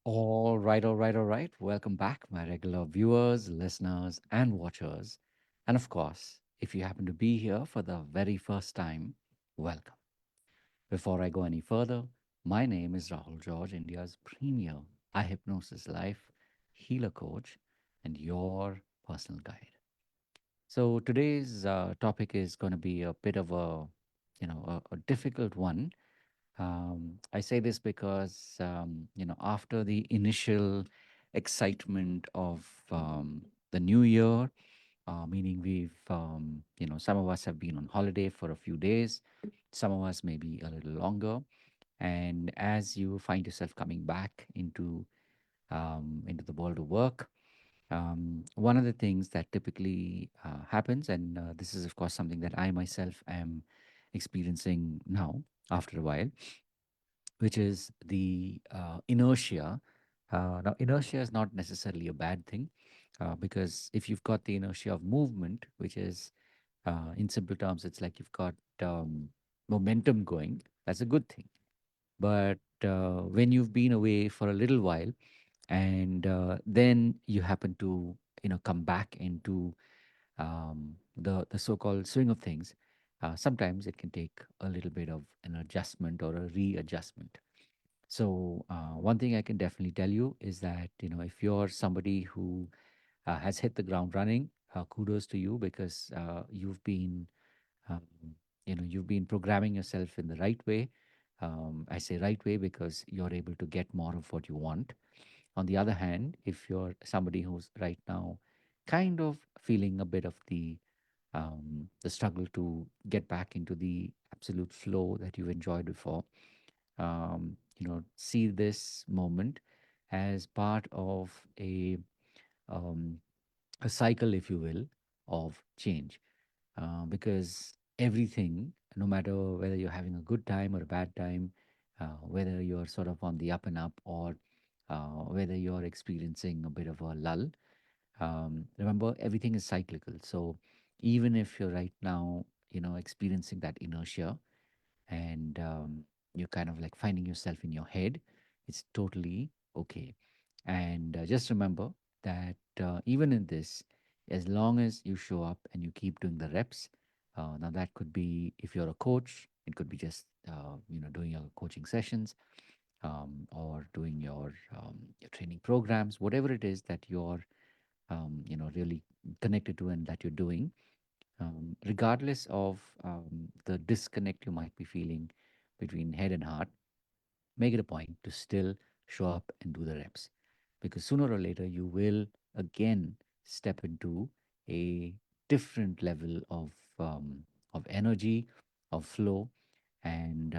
All right. Welcome back, my regular viewers, listeners, and watchers. And of course, if you happen to be here for the very first time, welcome. Before I go any further, my name is Rahul George, India's premier eye hypnosis life healer coach and your personal guide. So today's topic is going to be a bit of a difficult one. I say this because, after the initial excitement of the new year, meaning some of us have been on holiday for a few days, some of us maybe a little longer. And as you find yourself coming back into the world of work, one of the things that typically happens, and this is, of course, something that I myself am experiencing now after a while, which is the inertia. Now, inertia is not necessarily a bad thing because if you've got the inertia of movement, which is, in simple terms, it's like you've got momentum going, that's a good thing. But when you've been away for a little while and then you happen to come back into the so-called swing of things, sometimes it can take a little bit of an adjustment or a readjustment. So one thing I can definitely tell you is that if you're somebody who has hit the ground running, kudos to you because um, you've been programming yourself in the right way. I say right way because you're able to get more of what you want. On the other hand, if you're somebody who's right now kind of feeling a bit of the struggle to get back into the absolute flow that you've enjoyed before, see this moment as part of um, a cycle, if you will, of change. Because everything, no matter whether you're having a good time or a bad time, whether you're sort of on the up and up or whether you're experiencing a bit of a lull, remember everything is cyclical. So even if you're right now, experiencing that inertia, and you're kind of like finding yourself in your head, it's totally okay. And just remember that even in this, as long as you show up and you keep doing the reps, now that could be if you're a coach, it could be just doing your coaching sessions, or doing your training programs, whatever it is that you're really connected to and that you're doing, regardless of the disconnect you might be feeling between head and heart, make it a point to still show up and do the reps. Because sooner or later, you will again step into a different level of energy, of flow. And,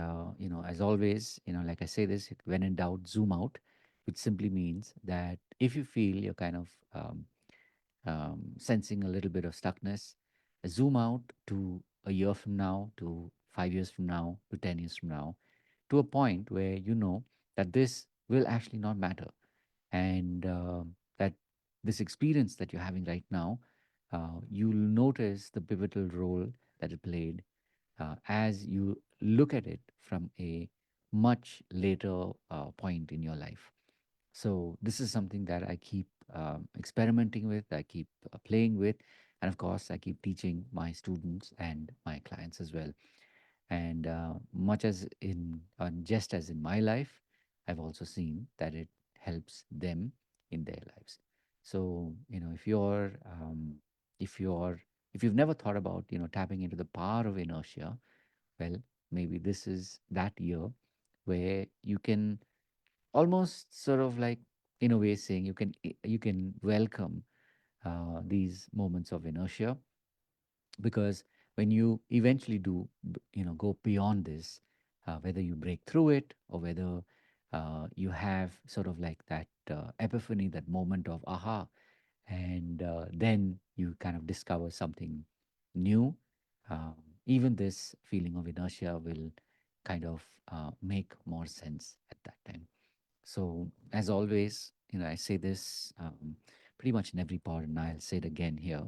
as always, like I say this, when in doubt, zoom out, which simply means that if you feel you're kind of sensing a little bit of stuckness, zoom out to a year from now, to 5 years from now, to 10 years from now, to a point where you know that this will actually not matter. And that this experience that you're having right now, you'll notice the pivotal role that it played as you look at it from a much later point in your life. So this is something that I keep experimenting with, I keep playing with, and of course, I keep teaching my students and my clients as well. And much as in, just as in my life, I've also seen that it helps them in their lives. So if you're if you've never thought about tapping into the power of inertia, well, maybe this is that year where you can almost sort of like, in a way, saying you can welcome these moments of inertia, because when you eventually do go beyond this, whether you break through it or whether you have sort of like that epiphany, that moment of aha, and then you kind of discover something new, um, even this feeling of inertia will kind of make more sense at that time. So, as always, I say this pretty much in every part, and I'll say it again here.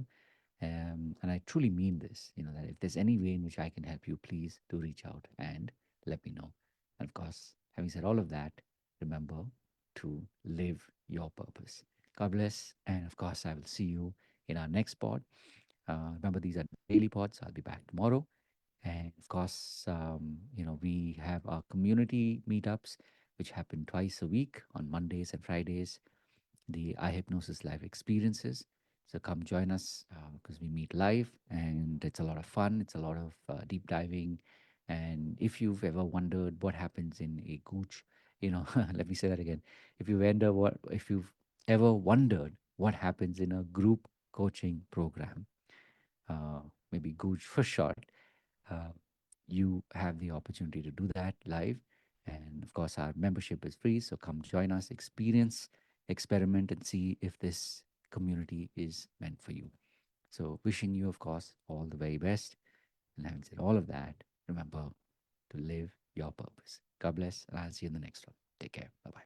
And I truly mean this, that if there's any way in which I can help you, please do reach out and let me know. And of course, having said all of that, remember, to live your purpose. God bless. And of course, I will see you in our next pod. Remember, these are daily pods. I'll be back tomorrow. And of course, we have our community meetups, which happen twice a week on Mondays and Fridays, the eye hypnosis live experiences. So come join us because we meet live and it's a lot of fun. It's a lot of deep diving. And if you've ever wondered what happens in a gooch, let me say that again. If you've ever wondered what happens in a group coaching program, uh, maybe gooch for short, uh, you have the opportunity to do that live. And of course, our membership is free. So come join us, experience, experiment, and see if this community is meant for you. So, wishing you, of course, all the very best. And having said all of that, remember to live your purpose. God bless, and I'll see you in the next one. Take care. Bye bye.